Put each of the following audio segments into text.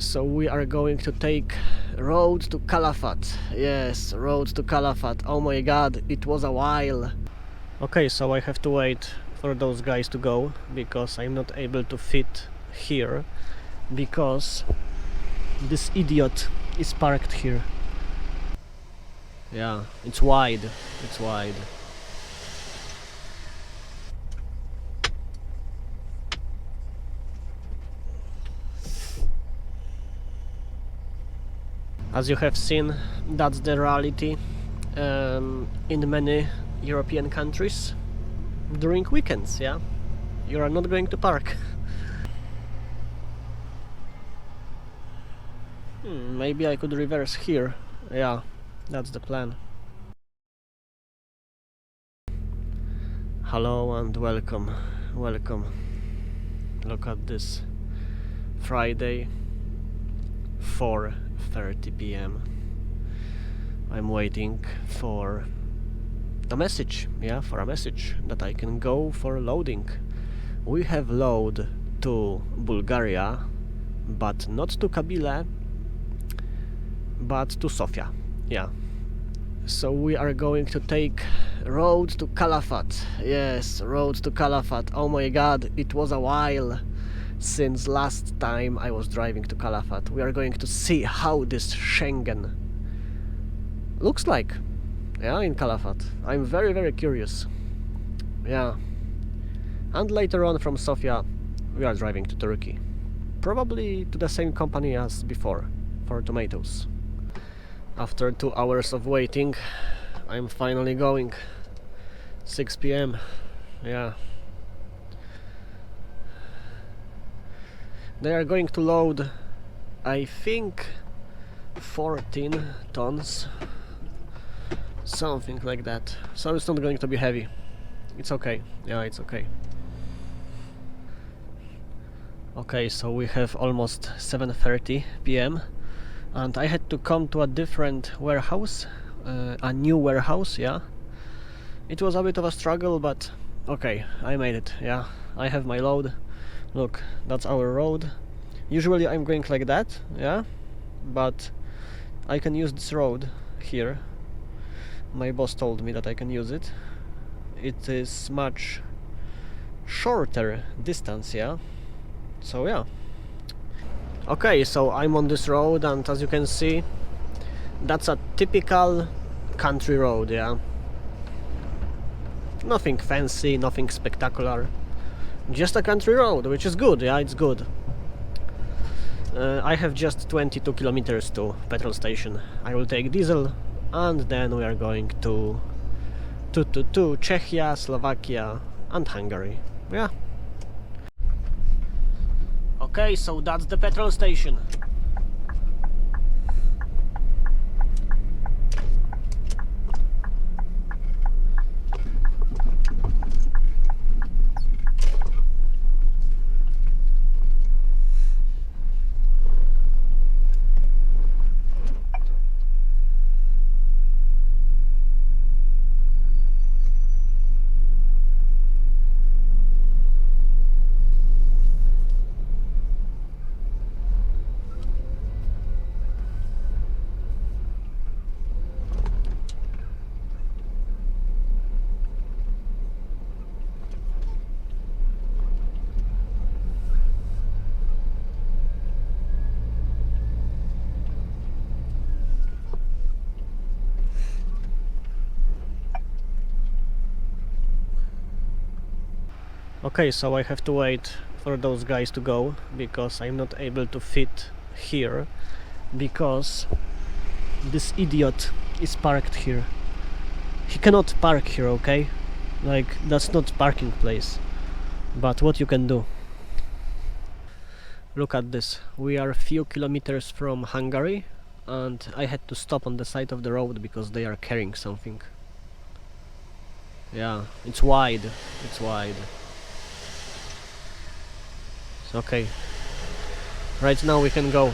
So we are going to take road to Calafat. Yes, road to Calafat. Oh my god, it was a while. Okay, so I have to wait for those guys to go because I'm not able to fit here because this idiot is parked here. Yeah, it's wide. It's wide. As you have seen, that's the reality in many European countries during weekends, yeah? You are not going to park. Maybe I could reverse here. Yeah, that's the plan. Hello and welcome. Welcome. Look at this. Friday, 4:30 p.m. I'm waiting for a message, for a message that I can go for loading. We have load to Bulgaria, but not to Kabyle, but to Sofia, So we are going to take road to Calafat. Yes, road to Calafat. Oh my god, it was a while since last time I was driving to Calafat. We are going to see how this Schengen looks like, in Calafat. I'm very, very curious. And later on from Sofia we are driving to Turkey. Probably to the same company as before, for tomatoes. After 2 hours of waiting, I'm finally going. 6 p.m. They are going to load, I think, 14 tons. Something like that. So it's not going to be heavy. It's okay. It's okay. Okay, so we have almost 7:30 p.m. and I had to come to a different warehouse, a new warehouse, It was a bit of a struggle, but okay, I made it, I have my load. Look, that's our road. Usually I'm going like that, but I can use this road here. My boss told me that I can use it. It is much shorter distance, So okay, so I'm on this road, and as you can see, that's a typical country road, Nothing fancy, nothing spectacular. Just a country road, which is good, it's good. I have just 22 kilometers to petrol station. I will take diesel, and then we are going to Czechia, Slovakia and Hungary. Okay, so that's the petrol station. Okay, so I have to wait for those guys to go because I'm not able to fit here because this idiot is parked here. He cannot park here, okay? Like, that's not parking place. But what you can do? Look at this. We are a few kilometers from Hungary and I had to stop on the side of the road because they are carrying something. It's wide. It's wide. Okay, right now we can go.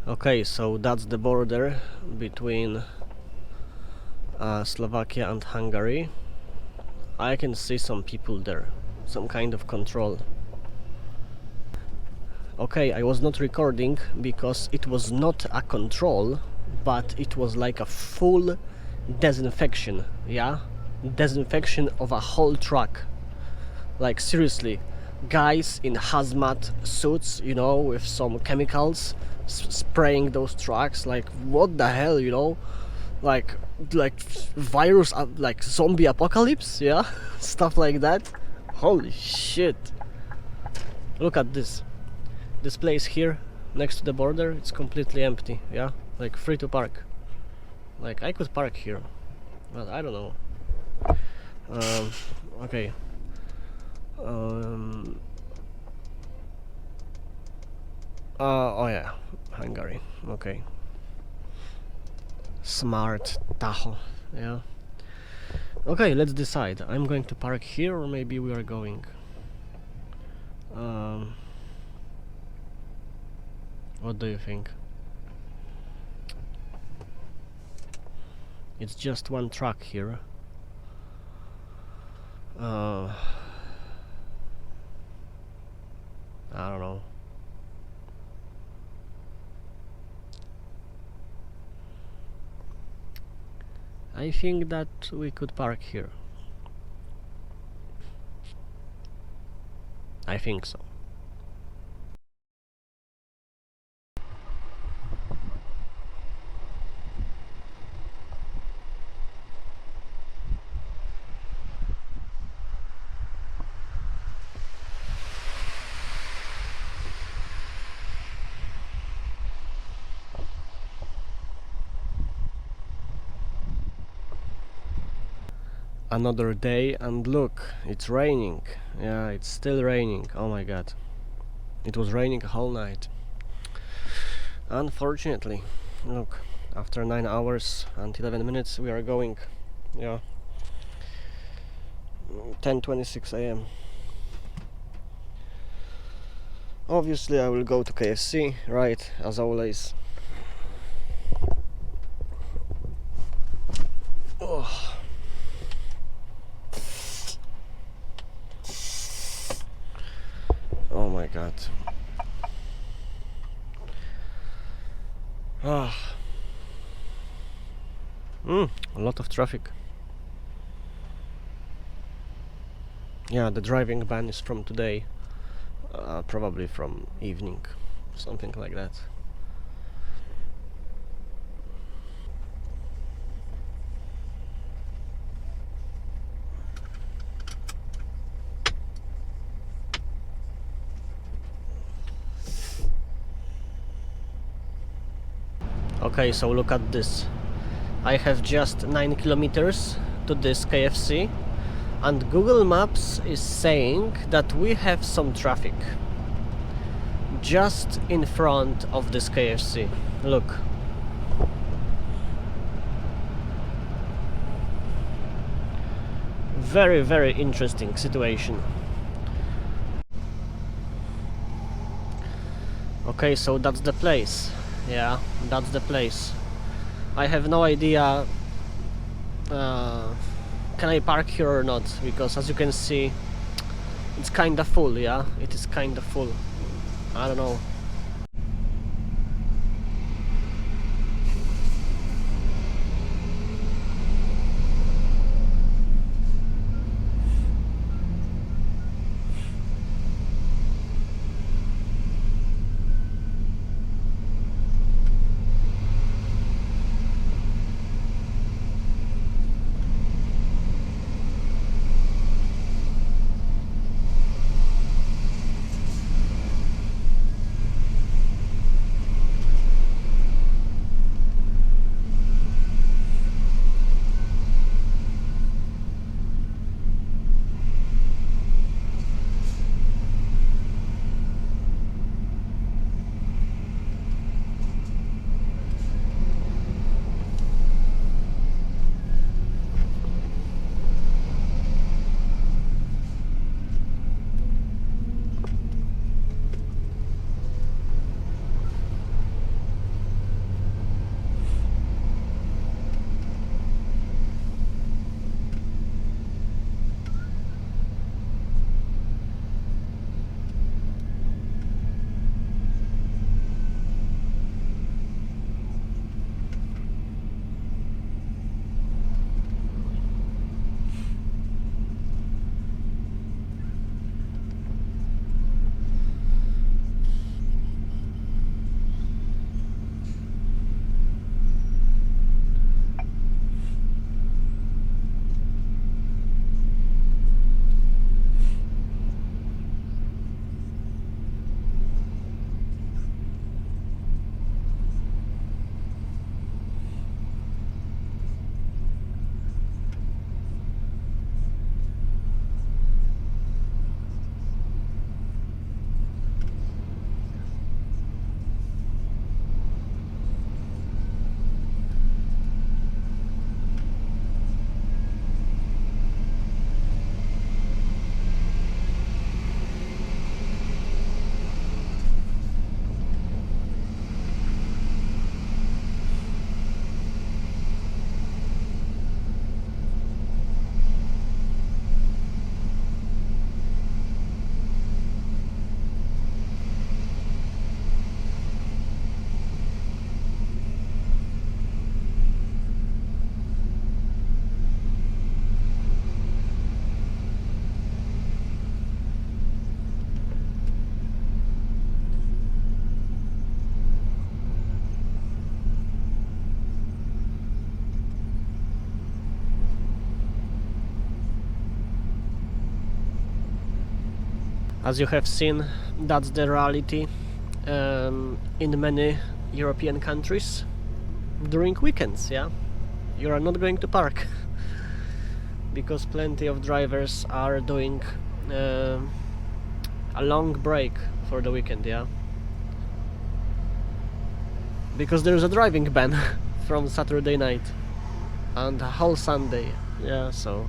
Okay, so that's the border between Slovakia and Hungary. I can see some people there, some kind of control. Okay, I was not recording because it was not a control, but it was like a full disinfection, yeah? Disinfection of a whole truck. Like seriously, guys in hazmat suits, you know, with some chemicals, spraying those trucks. Like what the hell, you know? Like virus, like zombie apocalypse, yeah? Stuff like that. Holy shit! Look at this. This place here, next to the border, it's completely empty, yeah? Like free to park. Like I could park here, but I don't know. Okay. Oh yeah, Hungary. Okay. Smart Tahoe. Yeah. Okay, let's decide. I'm going to park here, or maybe we are going. What do you think? It's just one truck here. I don't know. I think that we could park here. I think so. Another day, and look, it's raining. Yeah, it's still raining. Oh my god. It was raining a whole night. Unfortunately, look, after 9 hours and 11 minutes we are going. Yeah. 10:26 a.m. Obviously I will go to KFC, right, as always. Oh. Oh my god. Ah. A lot of traffic. Yeah, the driving ban is from today. Probably from evening, something like that. Okay, so look at this. I have just 9 kilometers to this KFC, and Google Maps is saying that we have some traffic just in front of this KFC. Look. Very, very interesting situation. Okay, so that's the place. Yeah, that's the place. I have no idea can I park here or not, because as you can see it's kinda full. Yeah, it is kinda full. I don't know. As you have seen, that's the reality in many European countries during weekends, yeah? You are not going to park because plenty of drivers are doing a long break for the weekend, yeah? Because there's a driving ban from Saturday night and a whole Sunday, yeah, so...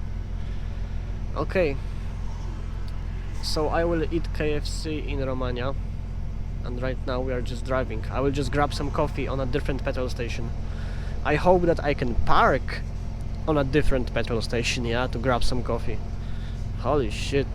Okay, so I will eat KFC in Romania, and right now we are just driving. I will just grab some coffee on a different petrol station. I hope that I can park on a different petrol station, yeah, to grab some coffee. Holy shit.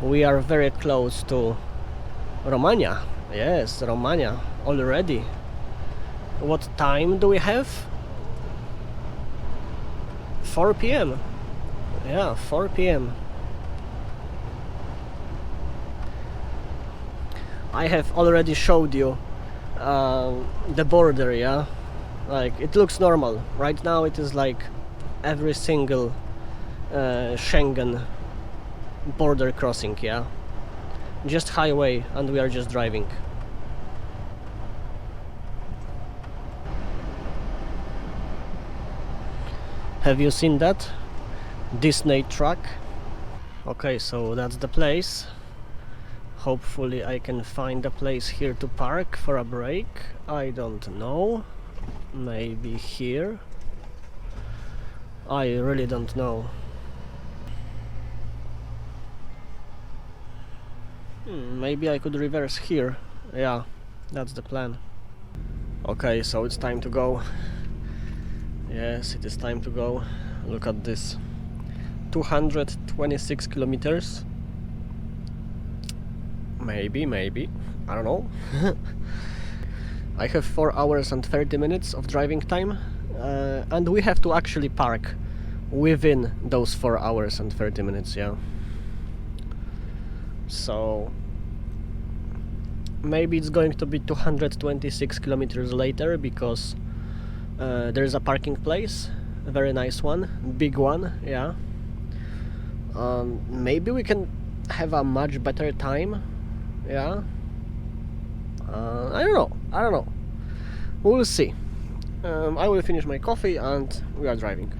We are very close to Romania. Yes, Romania already. What time do we have? 4 p.m. Yeah, 4 p.m. I have already showed you the border, yeah? Like, it looks normal. Right now it is like every single Schengen border crossing, yeah? Just highway, and we are just driving. Have you seen that? Disney truck? Okay, so that's the place. Hopefully I can find a place here to park for a break. I don't know. Maybe here? I really don't know. Maybe I could reverse here. Yeah, that's the plan. Okay, so it's time to go. Yes, it is time to go. Look at this. 226 kilometers. Maybe. I don't know. I have 4 hours and 30 minutes of driving time. And we have to actually park within those 4 hours and 30 minutes, yeah. So maybe it's going to be 226 kilometers later, because there's a parking place, a very nice one, big one, yeah. Maybe we can have a much better time, yeah. I don't know, we'll see. I will finish my coffee and we are driving.